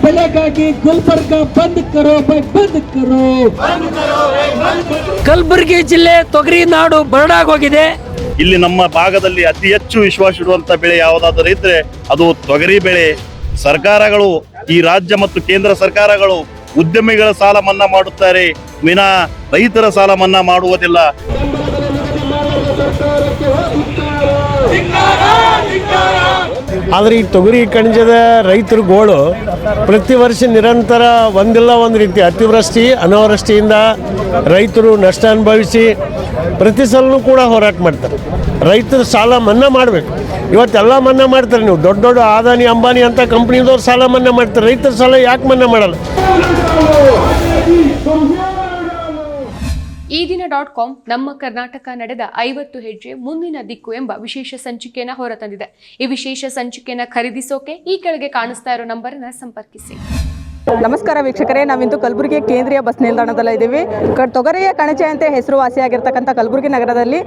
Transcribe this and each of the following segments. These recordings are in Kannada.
ಬೆಳೆಗಾಗಿ ಗುಲ್ಬರ್ಗ ಬಂದ್ ಕರೋ ಬಂದ್ ಕರೋ. ಕಲಬುರಗಿ ಜಿಲ್ಲೆ ತೊಗರಿ ನಾಡು ಬರಡಾಗೋಗಿದೆ. ಇಲ್ಲಿ ನಮ್ಮ ಭಾಗದಲ್ಲಿ ಅತಿ ಹೆಚ್ಚು ವಿಶ್ವಾಸ ಇಡುವಂತ ಬೆಳೆ ಯಾವುದಾದರೂ ಇದ್ರೆ ಅದು ತೊಗರಿ ಬೆಳೆ. ಸರ್ಕಾರಗಳು, ಈ ರಾಜ್ಯ ಮತ್ತು ಕೇಂದ್ರ ಸರ್ಕಾರಗಳು ಉದ್ಯಮಿಗಳ ಸಾಲ ಮನ್ನಾ ಮಾಡುತ್ತಾರೆ ವಿನಾ ರೈತರ ಸಾಲ ಮನ್ನಾ ಮಾಡುವುದಿಲ್ಲ. ಆದರೆ ಈ ತೊಗರಿ ಕಣಜದ ರೈತರ ಗೋಳು ಪ್ರತಿ ವರ್ಷ ನಿರಂತರ ಒಂದಿಲ್ಲ ಒಂದು ರೀತಿ ಅತಿವೃಷ್ಟಿ ಅನಾವೃಷ್ಟಿಯಿಂದ ರೈತರು ನಷ್ಟ ಅನುಭವಿಸಿ ಪ್ರತಿ ಸಲನೂ ಕೂಡ ಹೋರಾಟ ಮಾಡ್ತಾರೆ. ರೈತರ ಸಾಲ ಮನ್ನಾ ಮಾಡಬೇಕು. ಇವತ್ತೆಲ್ಲ ಮನ್ನಾ ಮಾಡ್ತಾರೆ. ನೀವು ದೊಡ್ಡ ದೊಡ್ಡ ಅದಾನಿ ಅಂಬಾನಿ ಅಂತ ಕಂಪ್ನಿದವ್ರು ಸಾಲ ಮನ್ನಾ ಮಾಡ್ತಾರೆ. ರೈತರ ಸಾಲ ಯಾಕೆ ಮನ್ನಾ ಮಾಡಲ್ಲ? ಈ ದಿನ .com ನಮ್ಮ ಕರ್ನಾಟಕ ನಡೆದ 50 ಹೆಜ್ಜೆ ಮುಂದಿನ ದಿಕ್ಕು ಎಂಬ ವಿಶೇಷ ಸಂಚಿಕೆಯನ್ನು ಹೊರತಂದಿದೆ. ಈ ವಿಶೇಷ ಸಂಚಿಕೆಯನ್ನು ಖರೀದಿಸೋಕೆ ಈ ಕೆಳಗೆ ಕಾಣಿಸ್ತಾ ಇರೋ ನಂಬರನ್ನು ಸಂಪರ್ಕಿಸಿ. ನಮಸ್ಕಾರ ವೀಕ್ಷಕರೇ, ನಾವಿಂದು ಕಲಬುರಗಿ ಕೇಂದ್ರೀಯ ಬಸ್ ನಿಲ್ದಾಣದಲ್ಲಿ ಇದ್ದೀವಿ. ತೊಗರಿಯ ಕಣಜ ಅಂತ ಹೆಸರುವಾಸಿಯಾಗಿರ್ತಕ್ಕಂಥ ಕಲಬುರಗಿ ನಗರದಲ್ಲಿ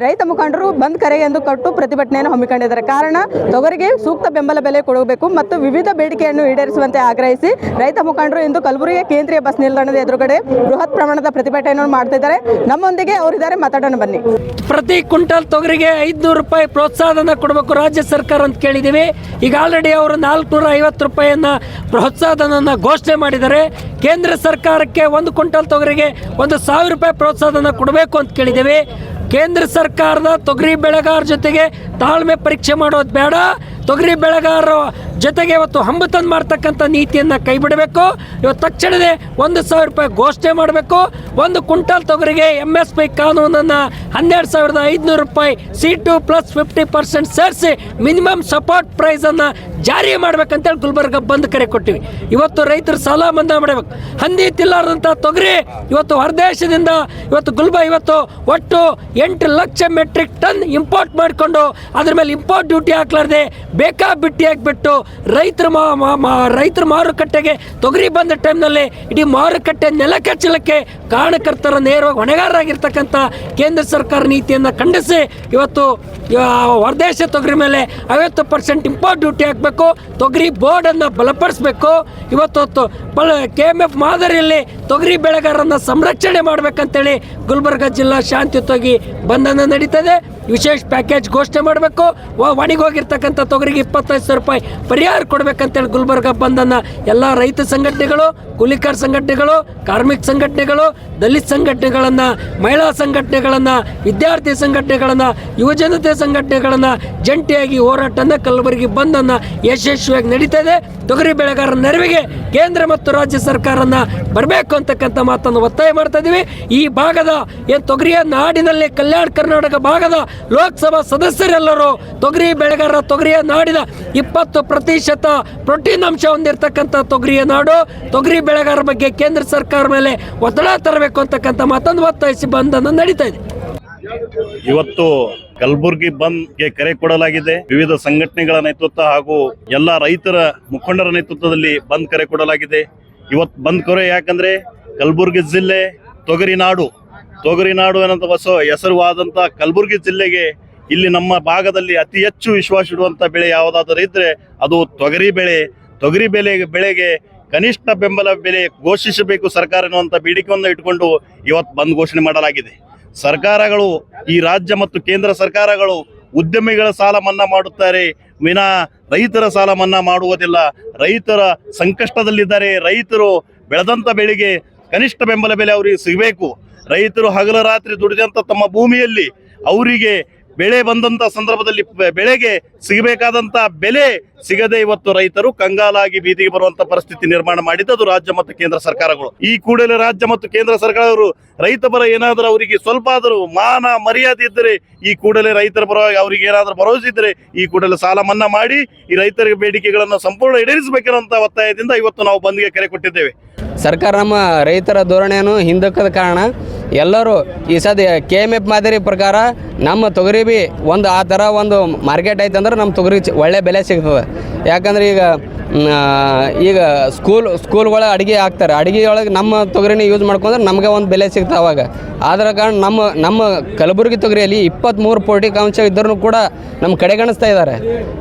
ರೈತ ಮುಖಂಡರು ಬಂದ್ ಕರೆ ಎಂದು ಕೊಟ್ಟು ಪ್ರತಿಭಟನೆಯನ್ನು ಹಮ್ಮಿಕೊಂಡಿದ್ದಾರೆ. ಕಾರಣ ತೊಗರಿಗೆ ಸೂಕ್ತ ಬೆಂಬಲ ಬೆಲೆ ಕೊಡಬೇಕು ಮತ್ತು ವಿವಿಧ ಬೇಡಿಕೆಯನ್ನು ಈಡೇರಿಸುವಂತೆ ಆಗ್ರಹಿಸಿ ರೈತ ಮುಖಂಡರು ಇಂದು ಕಲಬುರಗಿ ಕೇಂದ್ರೀಯ ಬಸ್ ನಿಲ್ದಾಣದ ಎದುರುಗಡೆ ಬೃಹತ್ ಪ್ರಮಾಣದ ಪ್ರತಿಭಟನೆಯನ್ನು ಮಾಡ್ತಿದ್ದಾರೆ. ನಮ್ಮೊಂದಿಗೆ ಅವರಿದ್ದಾರೆ, ಮಾತಾಡೋಣ ಬನ್ನಿ. ಪ್ರತಿ ಕ್ವಿಂಟಲ್ ತೊಗರಿಗೆ 500 ರೂಪಾಯಿ ಪ್ರೋತ್ಸಾಹನ ಕೊಡಬೇಕು ರಾಜ್ಯ ಸರ್ಕಾರ ಅಂತ ಕೇಳಿದ್ದೀವಿ. ಈಗ ಆಲ್ರೆಡಿ ಅವರು 450 ರೂಪಾಯಿಯನ್ನ ಪ್ರೋತ್ಸಾಹನ ಘೋಷಣೆ ಮಾಡಿದ್ದಾರೆ. ಕೇಂದ್ರ ಸರ್ಕಾರಕ್ಕೆ 1 ಕ್ವಿಂಟಲ್ ತೊಗರಿಗೆ 1000 ರೂಪಾಯಿ ಪ್ರೋತ್ಸಾಹನ ಕೊಡಬೇಕು ಅಂತ ಕೇಳಿದ್ದೇವೆ. ಕೇಂದ್ರ ಸರ್ಕಾರದ ತೊಗರಿ ಬೆಳೆಗಾರ ಜೊತೆಗೆ ತಾಳ್ಮೆ ಪರೀಕ್ಷೆ ಮಾಡೋದು ಬೇಡ. ತೊಗರಿ ಬೆಳೆಗಾರರ ಜೊತೆಗೆ ಇವತ್ತು ಹಂಬತನ ಮಾಡ್ತಕ್ಕಂಥ ನೀತಿಯನ್ನು ಕೈ ಬಿಡಬೇಕು. ಇವತ್ತು ತಕ್ಷಣವೇ 1000 ರೂಪಾಯಿ ಘೋಷಣೆ ಮಾಡಬೇಕು. 1 ಕ್ವಿಂಟಲ್ ತೊಗರಿಗೆ MSP ಕಾನೂನನ್ನು 12,500 ರೂಪಾಯಿ C2 ಪ್ಲಸ್ 50% ಸೇರಿಸಿ ಮಿನಿಮಮ್ ಸಪೋರ್ಟ್ ಪ್ರೈಸನ್ನು ಜಾರಿ ಮಾಡ್ಬೇಕಂತೇಳಿ ಗುಲ್ಬರ್ಗ ಬಂದ್ ಕರೆ ಕೊಟ್ಟಿವಿ. ಇವತ್ತು ರೈತರು ಸಾಲ ಮನ್ನಾ ಮಾಡಬೇಕು. ಹಂದಿ ತಿಲ್ಲಾರದಂಥ ತೊಗರಿ ಇವತ್ತು ಹೊರದೇಶದಿಂದ ಇವತ್ತು ಒಟ್ಟು 8 ಲಕ್ಷ ಮೆಟ್ರಿಕ್ ಟನ್ ಇಂಪೋರ್ಟ್ ಮಾಡಿಕೊಂಡು ಅದ್ರ ಮೇಲೆ ಇಂಪೋರ್ಟ್ ಡ್ಯೂಟಿ ಹಾಕ್ಲಾರ್ದೆ ಬೇಕಾಬಿಟ್ಟಿ ಹಾಕ್ಬಿಟ್ಟು ರೈತರ ಮಾರುಕಟ್ಟೆಗೆ ತೊಗರಿ ಬಂದ ಟೈಮ್ನಲ್ಲಿ ಇಡೀ ಮಾರುಕಟ್ಟೆ ನೆಲಕಚ್ಚಲಕ್ಕೆ ಕಾರಣಕರ್ತರ ನೇರವಾಗಿ ಹೊಣೆಗಾರರಾಗಿರ್ತಕ್ಕಂಥ ಕೇಂದ್ರ ಸರ್ಕಾರ ನೀತಿಯನ್ನು ಖಂಡಿಸಿ ಇವತ್ತು ಹೊರದೇಶ ತೊಗರಿ ಮೇಲೆ 50% ಇಂಪೋರ್ಟ್ ಡ್ಯೂಟಿ ಹಾಕಬೇಕು. ತೊಗರಿ ಬೋರ್ಡನ್ನು ಬಲಪಡಿಸಬೇಕು. ಇವತ್ತು KMF ಮಾದರಿಯಲ್ಲಿ ತೊಗರಿ ಬೆಳೆಗಾರರನ್ನು ಸಂರಕ್ಷಣೆ ಮಾಡಬೇಕಂತೇಳಿ ಗುಲ್ಬರ್ಗ ಜಿಲ್ಲಾ ಶಾಂತಿಯುತವಾಗಿ ಬಂಧನ ನಡೀತದೆ. ವಿಶೇಷ ಪ್ಯಾಕೇಜ್ ಘೋಷಣೆ ಮಾಡಬೇಕು. ಒಣಗೋಗಿರ್ತಕ್ಕಂಥ ತೊಗರಿಗೆ 25,000 ರೂಪಾಯಿ ಪರಿಹಾರ ಕೊಡಬೇಕಂತೇಳಿ ಗುಲ್ಬರ್ಗ ಬಂಧನ ಎಲ್ಲ ರೈತ ಸಂಘಟನೆಗಳು, ಕೂಲಿಕಾರ ಸಂಘಟನೆಗಳು, ಕಾರ್ಮಿಕ ಸಂಘಟನೆಗಳು, ದಲಿತ ಸಂಘಟನೆಗಳನ್ನು, ಮಹಿಳಾ ಸಂಘಟನೆಗಳನ್ನು, ವಿದ್ಯಾರ್ಥಿ ಸಂಘಟನೆಗಳನ್ನು, ಯುವಜನತೆ ಸಂಘಟನೆಗಳನ್ನು ಜಂಟಿಯಾಗಿ ಹೋರಾಟನ ಕಲಬುರಗಿ ಬಂಧನ ಯಶಸ್ವಿಯಾಗಿ ನಡೀತದೆ. ತೊಗರಿ ಬೆಳೆಗಾರರ ನೆರವಿಗೆ ಕೇಂದ್ರ ಮತ್ತು ರಾಜ್ಯ ಸರ್ಕಾರನ ಬರಬೇಕು ಅಂತಕ್ಕಂಥ ಮಾತನ್ನು ಒತ್ತಾಯ ಮಾಡ್ತಾ ಇದ್ದೀವಿ. ಈ ಭಾಗದ ತೊಗರಿಯ ನಾಡಿನಲ್ಲಿ ಕಲ್ಯಾಣ ಕರ್ನಾಟಕ ಭಾಗದ ಲೋಕಸಭಾ ಸದಸ್ಯರೆಲ್ಲರೂ ತೊಗರಿ ಬೆಳೆಗಾರರ ತೊಗರಿಯ ನಾಡಿನ 20% ಪ್ರೋಟೀನ್ ಅಂಶ ಹೊಂದಿರತಕ್ಕಂಥ ತೊಗರಿಯ ನಾಡು. ತೊಗರಿ ಬೆಳೆಗಾರರ ಬಗ್ಗೆ ಕೇಂದ್ರ ಸರ್ಕಾರ ಮೇಲೆ ಒತ್ತಡ ತರಬೇಕು ಅಂತಕ್ಕಂಥ ಮಾತನ್ನು ಒತ್ತಾಯಿಸಿ ಬಂಧನ ನಡೀತಾ ಇದೆ. ಇವತ್ತು ಕಲಬುರಗಿ ಬಂದ್ಗೆ ಕರೆ ಕೊಡಲಾಗಿದೆ. ವಿವಿಧ ಸಂಘಟನೆಗಳ ನೇತೃತ್ವ ಹಾಗೂ ಎಲ್ಲ ರೈತರ ಮುಖಂಡರ ನೇತೃತ್ವದಲ್ಲಿ ಬಂದ್ ಕರೆ ಕೊಡಲಾಗಿದೆ. ಇವತ್ತು ಬಂದ್ ಕರೆ ಯಾಕಂದ್ರೆ ಕಲಬುರಗಿ ಜಿಲ್ಲೆ ತೊಗರಿ ನಾಡು ಅನ್ನೋ ಹೆಸರುವಾದಂತ ಕಲಬುರಗಿ ಜಿಲ್ಲೆಗೆ ಇಲ್ಲಿ ನಮ್ಮ ಭಾಗದಲ್ಲಿ ಅತಿ ಹೆಚ್ಚು ವಿಶ್ವಾಸ ಇಡುವಂತ ಬೆಳೆ ಯಾವುದಾದರೂ ಇದ್ರೆ ಅದು ತೊಗರಿ ಬೆಳೆ. ತೊಗರಿ ಬೆಳೆಗೆ ಕನಿಷ್ಠ ಬೆಂಬಲ ಬೆಲೆ ಘೋಷಿಸಬೇಕು ಸರ್ಕಾರ ಎನ್ನುವಂತ ಬೇಡಿಕೆಯನ್ನು ಇಟ್ಕೊಂಡು ಇವತ್ತು ಬಂದ್ ಘೋಷಣೆ ಮಾಡಲಾಗಿದೆ. ಸರ್ಕಾರಗಳು, ಈ ರಾಜ್ಯ ಮತ್ತು ಕೇಂದ್ರ ಸರ್ಕಾರಗಳು ಉದ್ಯಮಿಗಳ ಸಾಲ ಮನ್ನಾ ಮಾಡುತ್ತಾರೆ ವಿನಾ ರೈತರ ಸಾಲ ಮನ್ನಾ ಮಾಡುವುದಿಲ್ಲ. ರೈತರ ಸಂಕಷ್ಟದಲ್ಲಿದ್ದಾರೆ. ರೈತರು ಬೆಳೆದಂತ ಬೆಳೆಗೆ ಕನಿಷ್ಠ ಬೆಂಬಲ ಬೆಲೆ ಅವರಿಗೆ ಸಿಗಬೇಕು. ರೈತರು ಹಗಲ ರಾತ್ರಿ ದುಡಿದಂತ ತಮ್ಮ ಭೂಮಿಯಲ್ಲಿ ಅವರಿಗೆ ಬೆಳೆ ಬಂದಂತ ಸಂದರ್ಭದಲ್ಲಿ ಬೆಳೆಗೆ ಸಿಗಬೇಕಾದಂತ ಬೆಲೆ ಸಿಗದೆ ಇವತ್ತು ರೈತರು ಕಂಗಾಲಾಗಿ ಬೀದಿಗೆ ಬರುವಂತ ಪರಿಸ್ಥಿತಿ ನಿರ್ಮಾಣ ಮಾಡಿದ್ದು ರಾಜ್ಯ ಮತ್ತು ಕೇಂದ್ರ ಸರ್ಕಾರಗಳು. ಈ ಕೂಡಲೇ ರಾಜ್ಯ ಮತ್ತು ಕೇಂದ್ರ ಸರ್ಕಾರಗಳು ರೈತ ಪರ ಏನಾದರೂ ಅವರಿಗೆ ಸ್ವಲ್ಪ ಆದರೂ ಮಾನ ಮರ್ಯಾದೆ ಇದ್ದರೆ ಈ ಕೂಡಲೇ ರೈತರ ಪರವಾಗಿ ಅವರಿಗೆ ಏನಾದರೂ ಭರವಸೆ ಇದ್ದರೆ ಈ ಕೂಡಲೇ ಸಾಲ ಮನ್ನಾ ಮಾಡಿ ಈ ರೈತರ ಬೇಡಿಕೆಗಳನ್ನು ಸಂಪೂರ್ಣ ಈಡೇರಿಸಬೇಕೆನ್ನುವಂತ ಒತ್ತಾಯದಿಂದ ಇವತ್ತು ನಾವು ಬಂದ್ಗೆ ಕರೆ ಕೊಟ್ಟಿದ್ದೇವೆ. ಸರ್ಕಾರ ನಮ್ಮ ರೈತರ ಧೋರಣೆಯನ್ನು ಹಿಂದಕ್ಕದ ಕಾರಣ ಎಲ್ಲರೂ ಈ ಸದ್ಯ KMF ಮಾದರಿ ಪ್ರಕಾರ ನಮ್ಮ ತೊಗರಿ ಬಿ ಒಂದು ಆ ಥರ ಒಂದು ಮಾರ್ಕೆಟ್ ಐತೆ ಅಂದ್ರೆ ನಮ್ಮ ತೊಗರಿ ಒಳ್ಳೆ ಬೆಲೆ ಸಿಗ್ತದೆ. ಯಾಕಂದ್ರೆ ಈಗ ಸ್ಕೂಲ್ಗಳ ಅಡುಗೆ ಹಾಕ್ತಾರೆ, ಅಡುಗೆ ಒಳಗೆ ನಮ್ಮ ತೊಗರಿನ ಯೂಸ್ ಮಾಡ್ಕೊಂಡ್ರೆ ನಮಗೆ ಒಂದು ಬೆಲೆ ಸಿಗ್ತದೆ ಅವಾಗ. ಆದ್ರ ಕಾರಣ ನಮ್ಮ ಕಲಬುರಗಿ ತೊಗರಿಯಲ್ಲಿ 23 ಪೌಷ್ಟಿಕಾಂಶ ಇದ್ದರೂ ಕೂಡ ನಮ್ಮ ಕಡೆಗಣಿಸ್ತಾ ಇದ್ದಾರೆ.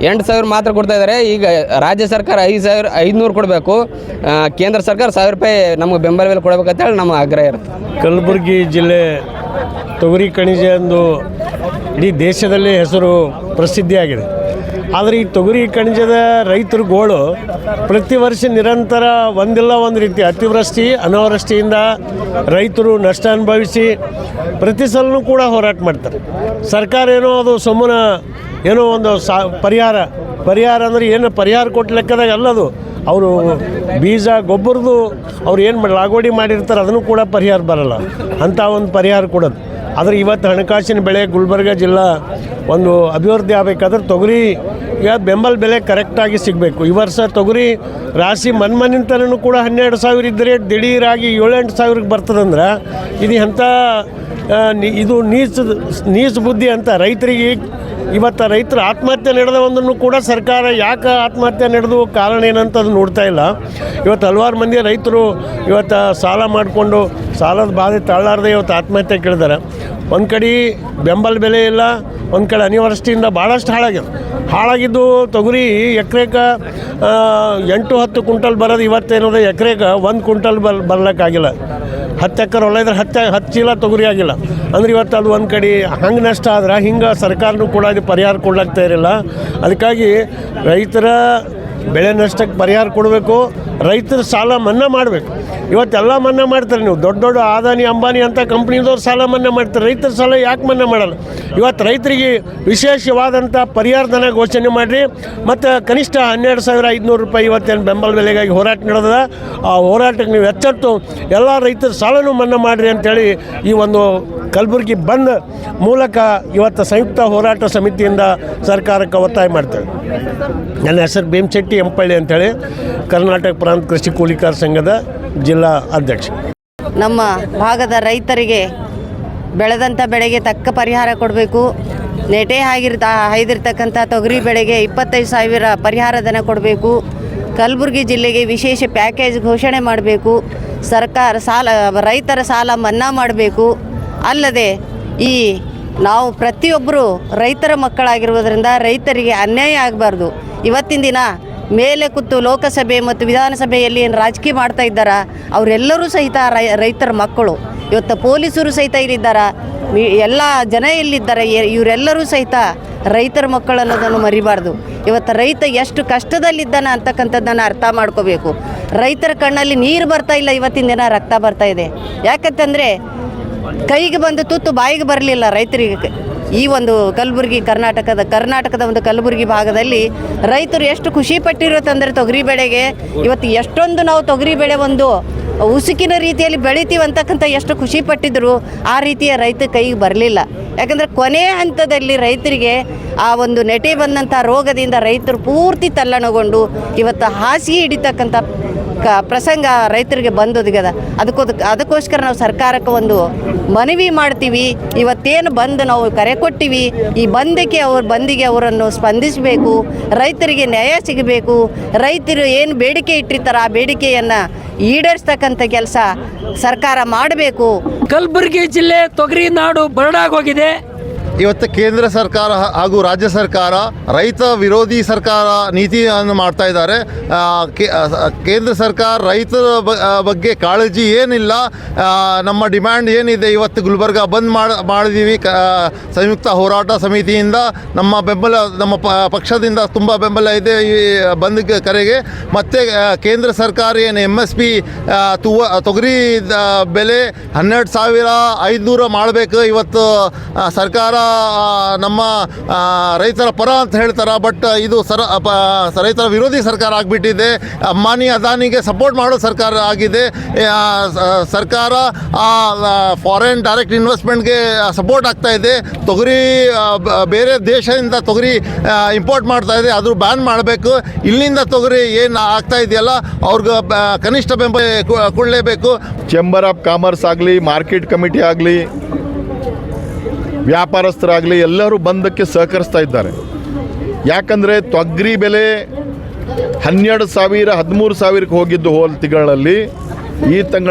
8,000 ಮಾತ್ರ ಕೊಡ್ತಾ ಇದ್ದಾರೆ. ಈಗ ರಾಜ್ಯ ಸರ್ಕಾರ 5,500 ಕೊಡಬೇಕು, ಕೇಂದ್ರ ಸರ್ಕಾರ 1,000 ರೂಪಾಯಿ ನಮಗೆ ಬೆಂಬಲ ಬೆಲೆ ಕೊಡಬೇಕಂತೇಳಿ ನಮ್ಮ ಆಗ್ರಹ ಇರುತ್ತೆ. ಕಲಬುರಗಿ ಜಿಲ್ಲೆ ತೊಗರಿ ಖನಿಜ ಎಂದು ಇಡೀ ದೇಶದಲ್ಲೇ ಹೆಸರು ಪ್ರಸಿದ್ಧಿಯಾಗಿದೆ. ಆದರೆ ಈ ತೊಗರಿ ಖನಿಜದ ರೈತರುಗಳು ಪ್ರತಿ ವರ್ಷ ನಿರಂತರ ಒಂದಿಲ್ಲ ಒಂದು ರೀತಿ ಅತಿವೃಷ್ಟಿ ಅನಾವೃಷ್ಟಿಯಿಂದ ರೈತರು ನಷ್ಟ ಅನುಭವಿಸಿ ಪ್ರತಿ ಸಲನೂ ಕೂಡ ಹೋರಾಟ ಮಾಡ್ತಾರೆ. ಸರ್ಕಾರ ಏನೋ ಅದು ಸುಮ್ಮನೆ ಏನೋ ಒಂದು ಪರಿಹಾರ ಅಂದರೆ ಏನು ಪರಿಹಾರ ಕೊಟ್ಟ ಲೆಕ್ಕದಾಗ ಅಲ್ಲದು. ಅವರು ಬೀಜ ಗೊಬ್ಬರದು ಅವ್ರು ಏನು ಲಾಗೋಡಿ ಮಾಡಿರ್ತಾರೆ ಅದನ್ನು ಕೂಡ ಪರಿಹಾರ ಬರಲ್ಲ, ಅಂಥ ಒಂದು ಪರಿಹಾರ ಕೊಡೋದು. ಆದರೆ ಇವತ್ತು ಹಣಕಾಸಿನ ಬೆಳೆ ಗುಲ್ಬರ್ಗ ಜಿಲ್ಲಾ ಒಂದು ಅಭಿವೃದ್ಧಿ ಆಗಬೇಕಾದ್ರೆ ತೊಗರಿ ಈಗ ಬೆಂಬಲ ಬೆಲೆ ಕರೆಕ್ಟಾಗಿ ಸಿಗಬೇಕು. ಈ ವರ್ಷ ತೊಗರಿ ರಾಶಿ ಮನ್ಮನಿಂತನೂ ಕೂಡ 12,000 ಇದ್ದರೆ ದಿಢೀರಾಗಿ 7-8 ಸಾವಿರಕ್ಕೆ ಬರ್ತದಂದ್ರೆ ಇದು ಎಂಥ ಇದು ನೀಚ ಬುದ್ಧಿ ಅಂತ ರೈತರಿಗೆ. ಇವತ್ತು ರೈತರು ಆತ್ಮಹತ್ಯೆ ನಡೆದ ಒಂದನ್ನು ಕೂಡ ಸರ್ಕಾರ ಯಾಕೆ ಆತ್ಮಹತ್ಯೆ ನಡೆದು ಕಾರಣ ಏನಂತ ಅದು ನೋಡ್ತಾ ಇಲ್ಲ. ಇವತ್ತು ಹಲವಾರು ಮಂದಿ ರೈತರು ಇವತ್ತು ಸಾಲ ಮಾಡಿಕೊಂಡು ಸಾಲದ ಬಾಧೆ ತಾಳಲಾರದೆ ಇವತ್ತು ಆತ್ಮಹತ್ಯೆ ಕೇಳಿದಾರೆ. ಒಂದು ಕಡೆ ಬೆಂಬಲ ಬೆಲೆ ಇಲ್ಲ, ಒಂದು ಕಡೆ ಅನಿವೃಷ್ಟಿಯಿಂದ ಭಾಳಷ್ಟು ಹಾಳಾಗಿದ್ದು ತೊಗರಿ ಎಕರೆಗೆ 8-10 ಕ್ವಿಂಟಲ್ ಬರೋದು ಇವತ್ತೇನದ ಎಕರೆಗೆ 1 ಕ್ವಿಂಟಲ್ ಬರ್ಲಿಕ್ಕಾಗಿಲ್ಲ. 10 ಎಕರೆ ಹೊಲ ಇದ್ರೆ 10 ಚೀಲ ತೊಗರಿ ಆಗಿಲ್ಲ ಅಂದ್ರೆ ಇವತ್ತು ಅದು ಒಂದು ಕಡೆ ಹಂಗೆ ನಷ್ಟ ಆದ್ರೆ ಹಿಂಗೆ ಸರ್ಕಾರನೂ ಕೂಡ ಅದು ಪರಿಹಾರ ಕೊಡ್ಲಾಗ್ತಾ ಇರಲಿಲ್ಲ. ಅದಕ್ಕಾಗಿ ರೈತರ ಬೆಳೆ ನಷ್ಟಕ್ಕೆ ಪರಿಹಾರ ಕೊಡಬೇಕು, ರೈತರ ಸಾಲ ಮನ್ನಾ ಮಾಡಬೇಕು. ಇವತ್ತೆಲ್ಲ ಮನ್ನಾ ಮಾಡ್ತಾರೆ. ನೀವು ದೊಡ್ಡ ಅದಾನಿ ಅಂಬಾನಿ ಅಂತ ಕಂಪ್ನಿದವ್ರು ಸಾಲ ಮನ್ನಾ ಮಾಡ್ತಾರೆ, ರೈತರ ಸಾಲ ಯಾಕೆ ಮನ್ನಾ ಮಾಡಲ್ಲ? ಇವತ್ತು ರೈತರಿಗೆ ವಿಶೇಷವಾದಂಥ ಪರಿಹಾರಧನ ಘೋಷಣೆ ಮಾಡಿರಿ. ಮತ್ತು ಕನಿಷ್ಠ 12,500 ರೂಪಾಯಿ ಇವತ್ತೇನು ಬೆಂಬಲ ಬೆಲೆಗಾಗಿ ಹೋರಾಟ ನಡೆದ, ಆ ಹೋರಾಟಕ್ಕೆ ನೀವು ಎಚ್ಚೆತ್ತು ಎಲ್ಲ ರೈತರ ಸಾಲನೂ ಮನ್ನಾ ಮಾಡಿರಿ ಅಂಥೇಳಿ ಈ ಒಂದು ಕಲಬುರಗಿ ಬಂದ್ ಮೂಲಕ ಇವತ್ತು ಸಂಯುಕ್ತ ಹೋರಾಟ ಸಮಿತಿಯಿಂದ ಸರ್ಕಾರಕ್ಕೆ ಒತ್ತಾಯ ಮಾಡ್ತೇವೆ. ನನ್ನ ಹೆಸರು ಭೀಮಶೆಟ್ಟಿ ಎಂಪಳ್ಳಿ ಅಂಥೇಳಿ, ಕರ್ನಾಟಕ ಪ್ರಾಂತ ಕೃಷಿ ಕೂಲಿಕಾರ ಸಂಘದ ಜಿಲ್ಲಾ ಅಧ್ಯಕ್ಷ. ನಮ್ಮ ಭಾಗದ ರೈತರಿಗೆ ಬೆಳೆದಂಥ ಬೆಳೆಗೆ ತಕ್ಕ ಪರಿಹಾರ ಕೊಡಬೇಕು. ನೆಟೆ ಹಾಯ್ದಿರ್ತಕ್ಕಂಥ ತೊಗರಿ ಬೆಳೆಗೆ 25,000 ಪರಿಹಾರಧನ ಕೊಡಬೇಕು. ಕಲಬುರಗಿ ಜಿಲ್ಲೆಗೆ ವಿಶೇಷ ಪ್ಯಾಕೇಜ್ ಘೋಷಣೆ ಮಾಡಬೇಕು. ರೈತರ ಸಾಲ ಮನ್ನಾ ಮಾಡಬೇಕು. ಅಲ್ಲದೆ ನಾವು ಪ್ರತಿಯೊಬ್ಬರು ರೈತರ ಮಕ್ಕಳಾಗಿರುವುದರಿಂದ ರೈತರಿಗೆ ಅನ್ಯಾಯ ಆಗಬಾರ್ದು. ಇವತ್ತಿನ ದಿನ ಮೇಲೆ ಕೂತು ಲೋಕಸಭೆ ಮತ್ತು ವಿಧಾನಸಭೆಯಲ್ಲಿ ಏನು ರಾಜಕೀಯ ಮಾಡ್ತಾ ಇದ್ದಾರಾ ಅವರೆಲ್ಲರೂ ಸಹಿತ ರೈತರ ಮಕ್ಕಳು. ಇವತ್ತು ಪೊಲೀಸರು ಸಹಿತ ಇಲ್ಲಿದ್ದಾರೆ, ಎಲ್ಲ ಜನ ಎಲ್ಲಿದ್ದಾರೆ, ಇವರೆಲ್ಲರೂ ಸಹಿತ ರೈತರ ಮಕ್ಕಳು ಅನ್ನೋದನ್ನು ಮರಿಬಾರ್ದು. ಇವತ್ತು ರೈತ ಎಷ್ಟು ಕಷ್ಟದಲ್ಲಿದ್ದಾನೆ ಅಂತಕ್ಕಂಥದ್ದನ್ನು ಅರ್ಥ ಮಾಡ್ಕೋಬೇಕು. ರೈತರ ಕಣ್ಣಲ್ಲಿ ನೀರು ಬರ್ತಾ ಇಲ್ಲ, ಇವತ್ತಿನ ದಿನ ರಕ್ತ ಬರ್ತಾ ಇದೆ. ಯಾಕಂತಂದರೆ ಕೈಗೆ ಬಂದು ತುತ್ತು ಬಾಯಿಗೆ ಬರಲಿಲ್ಲ ರೈತರಿಗೆ. ಈ ಒಂದು ಕರ್ನಾಟಕದ ಒಂದು ಕಲಬುರಗಿ ಭಾಗದಲ್ಲಿ ರೈತರು ಎಷ್ಟು ಖುಷಿ ಪಟ್ಟಿರುತ್ತಂದರೆ ತೊಗರಿ ಬೆಳೆಗೆ ಇವತ್ತು ಎಷ್ಟೊಂದು ನಾವು ತೊಗರಿ ಬೆಳೆ ಒಂದು ಉಸುಕಿನ ರೀತಿಯಲ್ಲಿ ಬೆಳಿತೀವಿ ಅಂತಕ್ಕಂಥ ಎಷ್ಟು ಖುಷಿ ಪಟ್ಟಿದ್ರು ಆ ರೀತಿಯ ರೈತ ಕೈಗೆ ಬರಲಿಲ್ಲ. ಯಾಕಂದರೆ ಕೊನೆಯ ಹಂತದಲ್ಲಿ ರೈತರಿಗೆ ಆ ಒಂದು ನೆಟೆ ಬಂದಂಥ ರೋಗದಿಂದ ರೈತರು ಪೂರ್ತಿ ತಲ್ಲಣಗೊಂಡು ಇವತ್ತು ಹಾಸಿಗೆ ಹಿಡಿತಕ್ಕಂಥ ಪ್ರಸಂಗ ರೈತರಿಗೆ ಬಂದೊದಗ್ಯದ. ಅದಕ್ಕೋಸ್ಕರ ನಾವು ಸರ್ಕಾರಕ್ಕೆ ಒಂದು ಮನವಿ ಮಾಡ್ತೀವಿ. ಇವತ್ತೇನು ಬಂದು ನಾವು ಕರೆ ಕೊಟ್ಟಿವಿ, ಈ ಬಂದಿಗೆ ಅವರನ್ನು ಸ್ಪಂದಿಸಬೇಕು. ರೈತರಿಗೆ ನ್ಯಾಯ ಸಿಗಬೇಕು. ರೈತರು ಏನು ಬೇಡಿಕೆ ಇಟ್ಟಿರ್ತಾರೆ ಆ ಬೇಡಿಕೆಯನ್ನು ಈಡೇರಿಸ್ತಕ್ಕಂಥ ಕೆಲಸ ಸರ್ಕಾರ ಮಾಡಬೇಕು. ಕಲಬುರಗಿ ಜಿಲ್ಲೆ ತೊಗರಿ ನಾಡು ಬರಡಾಗೋಗಿದೆ. ಇವತ್ತು ಕೇಂದ್ರ ಸರ್ಕಾರ ಹಾಗೂ ರಾಜ್ಯ ಸರ್ಕಾರ ರೈತ ವಿರೋಧಿ ಸರ್ಕಾರ ನೀತಿಯನ್ನು ಮಾಡ್ತಾ ಇದ್ದಾರೆ. ಕೇಂದ್ರ ಸರ್ಕಾರ ರೈತರ ಬಗ್ಗೆ ಕಾಳಜಿ ಏನಿಲ್ಲ. ನಮ್ಮ ಡಿಮ್ಯಾಂಡ್ ಏನಿದೆ, ಇವತ್ತು ಗುಲ್ಬರ್ಗ ಬಂದ್ ಮಾಡಿದ್ದೀವಿ. ಸಂಯುಕ್ತ ಹೋರಾಟ ಸಮಿತಿಯಿಂದ ನಮ್ಮ ಬೆಂಬಲ, ನಮ್ಮ ಪಕ್ಷದಿಂದ ತುಂಬ ಬೆಂಬಲ ಇದೆ ಈ ಬಂದ್ ಕರೆಗೆ. ಮತ್ತು ಕೇಂದ್ರ ಸರ್ಕಾರ ಏನು MSP ತೊಗರಿ ಬೆಲೆ 12,500 ಮಾಡಬೇಕು. ಇವತ್ತು ಸರ್ಕಾರ ನಮ್ಮ ರೈತರ ಪರ ಅಂತ ಹೇಳ್ತಾರೆ, ಬಟ್ ಇದು ರೈತರ ವಿರೋಧಿ ಸರ್ಕಾರ ಆಗಿಬಿಟ್ಟಿದೆ. ಅಂಬಾನಿ ಅದಾನಿಗೆ ಸಪೋರ್ಟ್ ಮಾಡೋ ಸರ್ಕಾರ ಆಗಿದೆ. ಸರ್ಕಾರ ಫಾರಿನ್ ಡೈರೆಕ್ಟ್ ಇನ್ವೆಸ್ಟ್ಮೆಂಟ್ಗೆ ಸಪೋರ್ಟ್ ಆಗ್ತಾ ಇದೆ. ತೊಗರಿ ಬೇರೆ ದೇಶದಿಂದ ತೊಗರಿ ಇಂಪೋರ್ಟ್ ಮಾಡ್ತಾ ಇದೆ, ಅದು ಬ್ಯಾನ್ ಮಾಡಬೇಕು. ಇಲ್ಲಿಂದ ತೊಗರಿ ಏನು ಆಗ್ತಾ ಇದೆಯಲ್ಲ ಅವ್ರಿಗೆ ಕನಿಷ್ಠ ಬೆಂಬಲ ಕೊಡಲೇಬೇಕು. ಚೇಂಬರ್ ಆಫ್ ಕಾಮರ್ಸ್ ಆಗಲಿ, ಮಾರ್ಕೆಟ್ ಕಮಿಟಿ ಆಗಲಿ, ವ್ಯಾಪಾರಸ್ಥರಾಗಲಿ ಎಲ್ಲರೂ ಬಂದಕ್ಕೆ ಸಹಕರಿಸ್ತಾ ಇದ್ದಾರೆ. ಯಾಕಂದರೆ ತೊಗರಿ ಬೆಲೆ 12,000 13,000ಕ್ಕೆ ಹೋಗಿದ್ದು ಹೋದ ತಿಂಗಳಲ್ಲಿ ಈ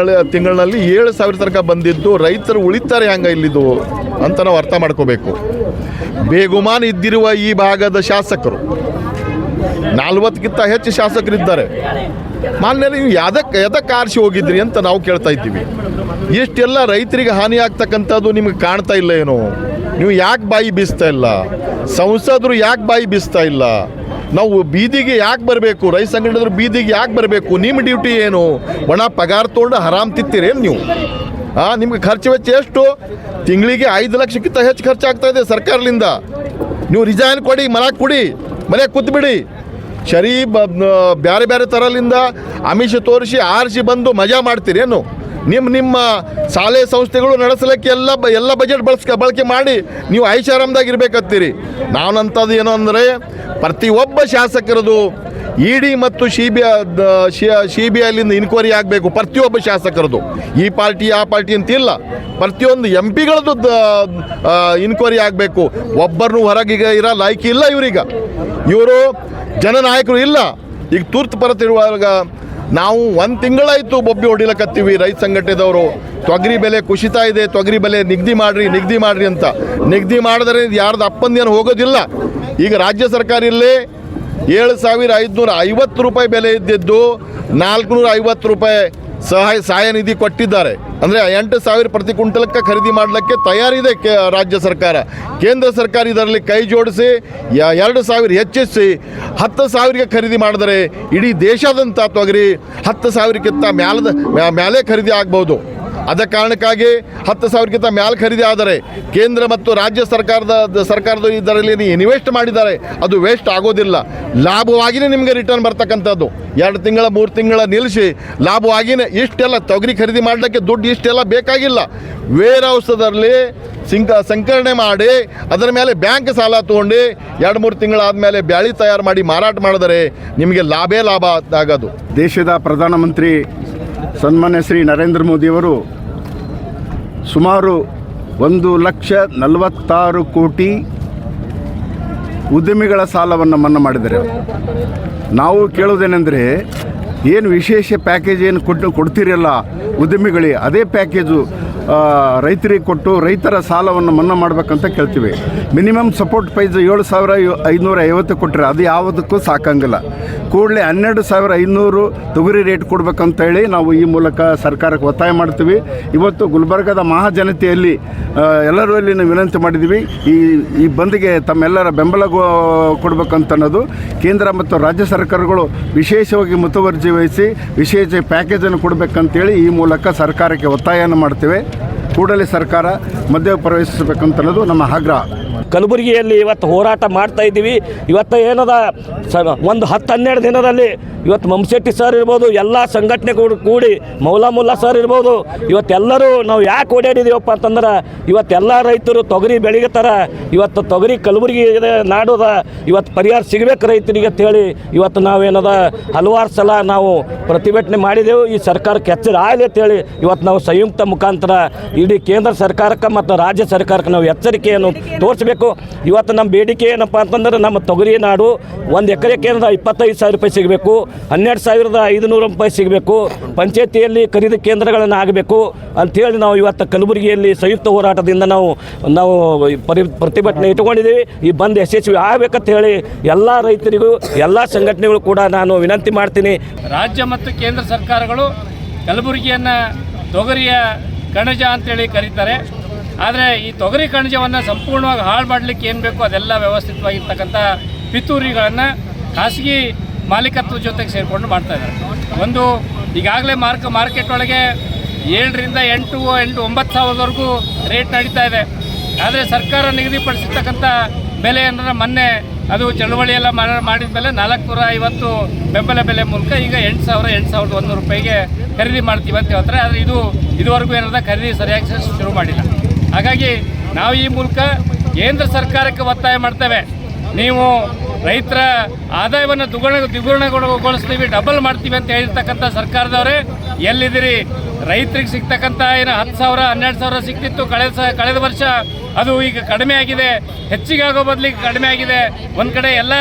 ತಿಂಗಳಲ್ಲಿ 7,000 ತನಕ ಬಂದಿದ್ದು ರೈತರು ಉಳಿತಾರೆ ಹಂಗೆ ಇಲ್ಲಿದ್ದು ಅಂತ ನಾವು ಅರ್ಥ ಮಾಡ್ಕೋಬೇಕು. ಬೇಗುಮಾನ ಇದ್ದಿರುವ ಈ ಭಾಗದ ಶಾಸಕರು 40ಕ್ಕಿಂತ ಹೆಚ್ಚು ಶಾಸಕರಿದ್ದಾರೆ. ಮಾನ್ಯ ನೀವು ಎದಕ್ಕೆ ಆರಿಸಿ ಹೋಗಿದ್ರಿ ಅಂತ ನಾವು ಕೇಳ್ತಾ ಇದ್ದೀವಿ. ಇಷ್ಟೆಲ್ಲ ರೈತರಿಗೆ ಹಾನಿ ಆಗ್ತಕ್ಕಂಥದ್ದು ನಿಮಗೆ ಕಾಣ್ತಾ ಇಲ್ಲ ಏನೋ? ನೀವು ಯಾಕೆ ಬಾಯಿ ಬೀಸ್ತಾ ಇಲ್ಲ? ಸಂಸದರು ಯಾಕೆ ಬಾಯಿ ಬೀಸ್ತಾ ಇಲ್ಲ? ನಾವು ಬೀದಿಗೆ ಯಾಕೆ ಬರಬೇಕು? ರೈತ ಸಂಘಟನೆದ್ರು ಬೀದಿಗೆ ಯಾಕೆ ಬರಬೇಕು? ನಿಮ್ಮ ಡ್ಯೂಟಿ ಏನು? ಒಣ ಪಗಾರ ತೊಗೊಂಡು ಹರಾಮ್ ತಿತ್ತೀರೇನು ನೀವು? ನಿಮ್ಗೆ ಖರ್ಚು ವೆಚ್ಚ ಎಷ್ಟು? ತಿಂಗಳಿಗೆ 5 ಲಕ್ಷಕ್ಕಿಂತ ಹೆಚ್ಚು ಖರ್ಚಾಗ್ತಾ ಇದೆ ಸರ್ಕಾರದಿಂದ. ನೀವು ರಿಸೈನ್ ಕೊಡಿ, ಮನೆ ಕೂತ್ಬಿಡಿ. ಬೇರೆ ಬೇರೆ ಥರಲಿಂದ ಆಮಿಷ ತೋರಿಸಿ ಆರಿಸಿ ಬಂದು ಮಜಾ ಮಾಡ್ತೀರೇನು? ನಿಮ್ಮ ಶಾಲೆ ಸಂಸ್ಥೆಗಳು ನಡೆಸಲಿಕ್ಕೆ ಎಲ್ಲ ಬಜೆಟ್ ಬಳಕೆ ಮಾಡಿ ನೀವು ಐಷಾರಾಮದಾಗಿ ಇರಬೇಕತ್ತೀರಿ. ನಾನಂಥದ್ದು ಏನೋ ಅಂದರೆ ಪ್ರತಿಯೊಬ್ಬ ಶಾಸಕರದು ಇಡಿ ಮತ್ತು CBIಲಿಂದ ಇನ್ಕ್ವೈರಿ ಆಗಬೇಕು. ಪ್ರತಿಯೊಬ್ಬ ಶಾಸಕರದು, ಈ ಪಾರ್ಟಿ ಆ ಪಾರ್ಟಿ ಅಂತಿಲ್ಲ, ಪ್ರತಿಯೊಂದು MP ಗಳದ್ದು ಇನ್ಕ್ವೈರಿ ಆಗಬೇಕು. ಒಬ್ಬರನ್ನು ಹೊರಗೆ ಇರೋ ಲಾಯ್ಕಿ ಇಲ್ಲ ಇವರು ಜನನಾಯಕರು ಇಲ್ಲ. ಈಗ ತುರ್ತು ಪರತಿರುವಾಗ ನಾವು 1 ತಿಂಗಳಾಯಿತು ಬೊಬ್ಬಿ ಹೊಡಿಲಕತ್ತೀವಿ ರೈತ ಸಂಘಟನೆದವರು. ತೊಗರಿ ಬೆಲೆ ಕುಸಿತಾ ಇದೆ, ತೊಗರಿ ಬೆಲೆ ನಿಗದಿ ಮಾಡಿರಿ ಅಂತ. ನಿಗದಿ ಮಾಡಿದ್ರೆ ಯಾರ್ದು ಅಪ್ಪಂದೇನು ಹೋಗೋದಿಲ್ಲ. ಈಗ ರಾಜ್ಯ ಸರ್ಕಾರ ಇಲ್ಲೇ 7,550 ರೂಪಾಯಿ ಬೆಲೆ ಇದ್ದಿದ್ದು 450 ರೂಪಾಯಿ ಸಹಾಯ ನಿಧಿ ಕೊಟ್ಟಿದ್ದಾರೆ. ಅಂದರೆ 8,000 ಪ್ರತಿ ಕ್ವಿಂಟಲ್ಗೆ ಖರೀದಿ ಮಾಡಲಿಕ್ಕೆ ತಯಾರಿದೆ ರಾಜ್ಯ ಸರ್ಕಾರ. ಕೇಂದ್ರ ಸರ್ಕಾರ ಇದರಲ್ಲಿ ಕೈ ಜೋಡಿಸಿ 2,000 ಹೆಚ್ಚಿಸಿ 10,000ಗೆ ಖರೀದಿ ಮಾಡಿದರೆ ಇಡೀ ದೇಶಾದ್ಯಂತ ತೊಗರಿ 10,000ಕ್ಕಿಂತ ಮೇಲೆ ಖರೀದಿ ಆಗ್ಬೋದು. ಅದ ಕಾರಣಕ್ಕಾಗಿ 10,000ಕ್ಕಿಂತ ಮೇಲೆ ಖರೀದಿ ಆದರೆ ಕೇಂದ್ರ ಮತ್ತು ರಾಜ್ಯ ಸರ್ಕಾರದ ಇದರಲ್ಲಿ ಇನ್ವೆಸ್ಟ್ ಮಾಡಿದ್ದಾರೆ, ಅದು ವೇಸ್ಟ್ ಆಗೋದಿಲ್ಲ. ಲಾಭವಾಗಿಯೇ ನಿಮಗೆ ರಿಟರ್ನ್ ಬರ್ತಕ್ಕಂಥದ್ದು. 2 ತಿಂಗಳ 3 ತಿಂಗಳ ನಿಲ್ಲಿಸಿ ಲಾಭವಾಗಿಯೇ ಇಷ್ಟೆಲ್ಲ ತೊಗರಿ ಖರೀದಿ ಮಾಡಲಿಕ್ಕೆ ದುಡ್ಡು ಇಷ್ಟೆಲ್ಲ ಬೇಕಾಗಿಲ್ಲ. ವೇರ್ ಹೌಸದಲ್ಲಿ ಸಂಕಲನೆ ಮಾಡಿ ಅದರ ಮೇಲೆ ಬ್ಯಾಂಕ್ ಸಾಲ ತೊಗೊಂಡು 2-3 ತಿಂಗಳಾದಮೇಲೆ ಬ್ಯಾಳಿ ತಯಾರು ಮಾಡಿ ಮಾರಾಟ ಮಾಡಿದರೆ ನಿಮಗೆ ಲಾಭ ಆಗೋದು. ದೇಶದ ಪ್ರಧಾನಮಂತ್ರಿ ಸನ್ಮಾನ್ಯ ಶ್ರೀ ನರೇಂದ್ರ ಮೋದಿಯವರು ಸುಮಾರು 1,46 ಕೋಟಿ ಉದ್ಯಮಿಗಳ ಸಾಲವನ್ನು ಮನ್ನಾ ಮಾಡಿದ್ದಾರೆ. ನಾವು ಕೇಳೋದೇನೆಂದರೆ, ಏನು ವಿಶೇಷ ಪ್ಯಾಕೇಜ್ ಏನು ಕೊಡ್ತೀರಲ್ಲ ಉದ್ಯಮಿಗಳಿಗೆ, ಅದೇ ಪ್ಯಾಕೇಜು ರೈತರಿಗೆ ಕೊಟ್ಟು ರೈತರ ಸಾಲವನ್ನು ಮನ್ನಾ ಮಾಡಬೇಕಂತ ಕೇಳ್ತೀವಿ. ಮಿನಿಮಮ್ ಸಪೋರ್ಟ್ ಪ್ರೈಸ್ 7,550 ಕೊಟ್ಟರೆ ಅದು ಯಾವುದಕ್ಕೂ ಸಾಕಂಗಿಲ್ಲ. ಕೂಡಲೇ 12,500 ತೊಗರಿ ರೇಟ್ ಕೊಡಬೇಕಂತೇಳಿ ನಾವು ಈ ಮೂಲಕ ಸರ್ಕಾರಕ್ಕೆ ಒತ್ತಾಯ ಮಾಡ್ತೀವಿ. ಇವತ್ತು ಗುಲ್ಬರ್ಗದ ಮಹಾಜನತೆಯಲ್ಲಿ ಎಲ್ಲರೂ ಅಲ್ಲಿ ನಾವು ವಿನಂತಿ ಮಾಡಿದ್ದೀವಿ. ಈ ಬಂದ್ಗೆ ತಮ್ಮೆಲ್ಲರ ಬೆಂಬಲ ಕೊಡಬೇಕಂತ ಅನ್ನೋದು. ಕೇಂದ್ರ ಮತ್ತು ರಾಜ್ಯ ಸರ್ಕಾರಗಳು ವಿಶೇಷವಾಗಿ ಮುತುವರ್ಜಿ ವಹಿಸಿ ವಿಶೇಷ ಪ್ಯಾಕೇಜನ್ನು ಕೊಡಬೇಕಂತೇಳಿ ಈ ಮೂಲಕ ಸರ್ಕಾರಕ್ಕೆ ಒತ್ತಾಯವನ್ನು ಮಾಡ್ತೇವೆ. ಕೂಡಲೇ ಸರ್ಕಾರ ಮಧ್ಯ ಪ್ರವೇಶಿಸಬೇಕಂತ ಅನ್ನೋದು ನಮ್ಮ ಆಗ್ರಹ. ಕಲಬುರಗಿಯಲ್ಲಿ ಇವತ್ತು ಹೋರಾಟ ಮಾಡ್ತಾ ಇದ್ದೀವಿ. ಇವತ್ತು ಏನದ ಒಂದು 10-12 ದಿನದಲ್ಲಿ ಇವತ್ತು ಮಮಶೆಟ್ಟಿ ಸರ್ ಇರ್ಬೋದು, ಎಲ್ಲ ಸಂಘಟನೆಗಳು ಕೂಡಿ ಮೌಲಾ ಸರ್ ಇರ್ಬೋದು, ಇವತ್ತೆಲ್ಲರೂ ನಾವು ಯಾಕೆ ಓಡಾಡಿದ್ದೀವಪ್ಪ ಅಂತಂದ್ರೆ ಇವತ್ತೆಲ್ಲ ರೈತರು ತೊಗರಿ ಬೆಳಿಗತ್ತಾರ. ಇವತ್ತು ತೊಗರಿ ಕಲಬುರಗಿ ನಾಡೋದ ಇವತ್ತು ಪರಿಹಾರ ಸಿಗಬೇಕು ರೈತರಿಗೆ ಅಂತೇಳಿ ಇವತ್ತು ನಾವೇನದ ಹಲವಾರು ಸಲ ನಾವು ಪ್ರತಿಭಟನೆ ಮಾಡಿದೆವು. ಈ ಸರ್ಕಾರಕ್ಕೆ ಎಚ್ಚರ ಆಗಲಿ ಅಂತೇಳಿ ಇವತ್ತು ನಾವು ಸಂಯುಕ್ತ ಮುಖಾಂತರ ಇಡೀ ಕೇಂದ್ರ ಸರ್ಕಾರಕ್ಕೆ ಮತ್ತು ರಾಜ್ಯ ಸರ್ಕಾರಕ್ಕೆ ನಾವು ಎಚ್ಚರಿಕೆಯನ್ನು ತೋರಿಸಬೇಕು. ಇವತ್ತು ನಮ್ಮ ಬೇಡಿಕೆ ಏನಪ್ಪ ಅಂತಂದ್ರೆ ನಮ್ಮ ತೊಗರಿ ನಾಡು 1 ಎಕರೆಗೆ 25,000 ರೂಪಾಯಿ ಸಿಗಬೇಕು, 12,500 ರೂಪಾಯಿ ಸಿಗಬೇಕು, ಪಂಚಾಯತಿಯಲ್ಲಿ ಖರೀದಿ ಕೇಂದ್ರಗಳನ್ನು ಆಗಬೇಕು ಅಂಥೇಳಿ ನಾವು ಇವತ್ತು ಕಲಬುರಗಿಯಲ್ಲಿ ಸಂಯುಕ್ತ ಹೋರಾಟದಿಂದ ನಾವು ಪ್ರತಿಭಟನೆ ಇಟ್ಕೊಂಡಿದ್ದೀವಿ. ಈ ಬಂದ್ ಯಶಸ್ವಿ ಆಗಬೇಕಂತ ಹೇಳಿ ಎಲ್ಲ ರೈತರಿಗೂ ಎಲ್ಲ ಸಂಘಟನೆಗಳು ಕೂಡ ನಾನು ವಿನಂತಿ ಮಾಡ್ತೀನಿ. ರಾಜ್ಯ ಮತ್ತು ಕೇಂದ್ರ ಸರ್ಕಾರಗಳು ಕಲಬುರಗಿಯನ್ನು ತೊಗರಿಯ ಕಣಜ ಅಂತೇಳಿ ಕರೀತಾರೆ. ಆದರೆ ಈ ತೊಗರಿ ಕಣಜವನ್ನು ಸಂಪೂರ್ಣವಾಗಿ ಹಾಳು ಮಾಡಲಿಕ್ಕೆ ಏನು ಬೇಕೋ ಅದೆಲ್ಲ ವ್ಯವಸ್ಥಿತವಾಗಿರ್ತಕ್ಕಂಥ ಪಿತೂರಿಗಳನ್ನು ಖಾಸಗಿ ಮಾಲೀಕತ್ವ ಜೊತೆಗೆ ಸೇರಿಕೊಂಡು ಮಾಡ್ತಾಯಿದ್ದಾರೆ. ಒಂದು ಈಗಾಗಲೇ ಮಾರ್ಕೆಟ್ ಒಳಗೆ 7ರಿಂದ 8,9,000ವರೆಗೂ ರೇಟ್ ನಡೀತಾ ಇದೆ. ಆದರೆ ಸರ್ಕಾರ ನಿಗದಿಪಡಿಸಿರ್ತಕ್ಕಂಥ ಬೆಲೆ ಅಂದರೆ ಮೊನ್ನೆ ಅದು ಚಳವಳಿಯೆಲ್ಲ ಮಾಡಿದ ಮೇಲೆ 450 ಬೆಂಬಲ ಬೆಲೆ ಮೂಲಕ ಈಗ 8,100 ರೂಪಾಯಿಗೆ ಖರೀದಿ ಮಾಡ್ತೀವಿ ಅಂತ ಹೇಳ್ತಾರೆ. ಆದರೆ ಇದುವರೆಗೂ ಏನಾದ ಖರೀದಿ ಸರಿಯಾಗಿ ಶುರು ಮಾಡಿಲ್ಲ. ಹಾಗಾಗಿ ನಾವು ಈ ಮೂಲಕ ಕೇಂದ್ರ ಸರ್ಕಾರಕ್ಕೆ ಒತ್ತಾಯ ಮಾಡ್ತೇವೆ, ನೀವು ರೈತರ ಆದಾಯವನ್ನು ದ್ವಿಗುಣಗೊಳಿಸ್ತೀವಿ, ಡಬಲ್ ಮಾಡ್ತೀವಿ ಅಂತ ಹೇಳಿರ್ತಕ್ಕಂಥ ಸರ್ಕಾರದವರೇ ಎಲ್ಲಿದ್ದೀರಿ? ರೈತರಿಗೆ ಸಿಗ್ತಕ್ಕಂಥ ಏನು 10,000 12,000 ಸಿಗ್ತಿತ್ತು ಕಳೆದ ವರ್ಷ ಅದು ಈಗ ಕಡಿಮೆ ಆಗಿದೆ, ಹೆಚ್ಚಿಗೆ ಆಗೋ ಬದಲಿಗೆ ಕಡಿಮೆ ಆಗಿದೆ. ಒಂದು ಕಡೆ ಎಲ್ಲ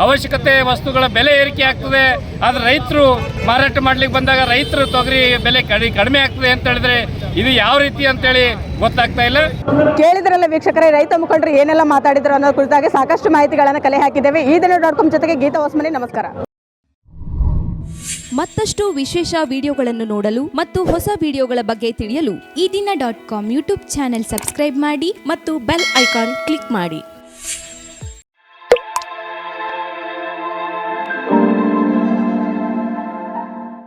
ಅವಶ್ಯಕತೆ ವಸ್ತುಗಳ ಬೆಲೆ ಏರಿಕೆ ಆಗ್ತದೆ, ಆದರೆ ರೈತರು ಮಾರಾಟ ಮಾಡ್ಲಿಕ್ಕೆ ಬಂದಾಗ ರೈತರು ತೊಗರಿ ಬೆಲೆ ಕಡಿಮೆ ಆಗ್ತದೆ ಅಂತ ಹೇಳಿದ್ರೆ ಇದು ಯಾವ ರೀತಿ ಅಂತೇಳಿ ಗೊತ್ತಾಗ್ತಾ ಇಲ್ಲ. ಕೇಳಿದ್ರಲ್ಲ ವೀಕ್ಷಕರೇ, ರೈತ ಮುಖಂಡರು ಏನೆಲ್ಲ ಮಾತಾಡಿದ್ರು ಅನ್ನೋ ಕುರಿತಾಗಿ ಸಾಕಷ್ಟು ಮಾಹಿತಿಗಳನ್ನು ಕಲೆ ಹಾಕಿದ್ದೇವೆ. ಈ ದಿನ.com ಜೊತೆಗೆ ಗೀತಾ ಹೊಸಮನಿ, ನಮಸ್ಕಾರ. ಮತ್ತಷ್ಟು ವಿಶೇಷ ವಿಡಿಯೋಗಳನ್ನು ನೋಡಲು ಮತ್ತು ಹೊಸ ವಿಡಿಯೋಗಳ ಬಗ್ಗೆ ತಿಳಿಯಲು ಈ ದಿನ.com ಯೂಟ್ಯೂಬ್ ಚಾನೆಲ್ ಸಬ್ಸ್ಕ್ರೈಬ್ ಮಾಡಿ ಮತ್ತು ಬೆಲ್ ಐಕಾನ್ ಕ್ಲಿಕ್ ಮಾಡಿ.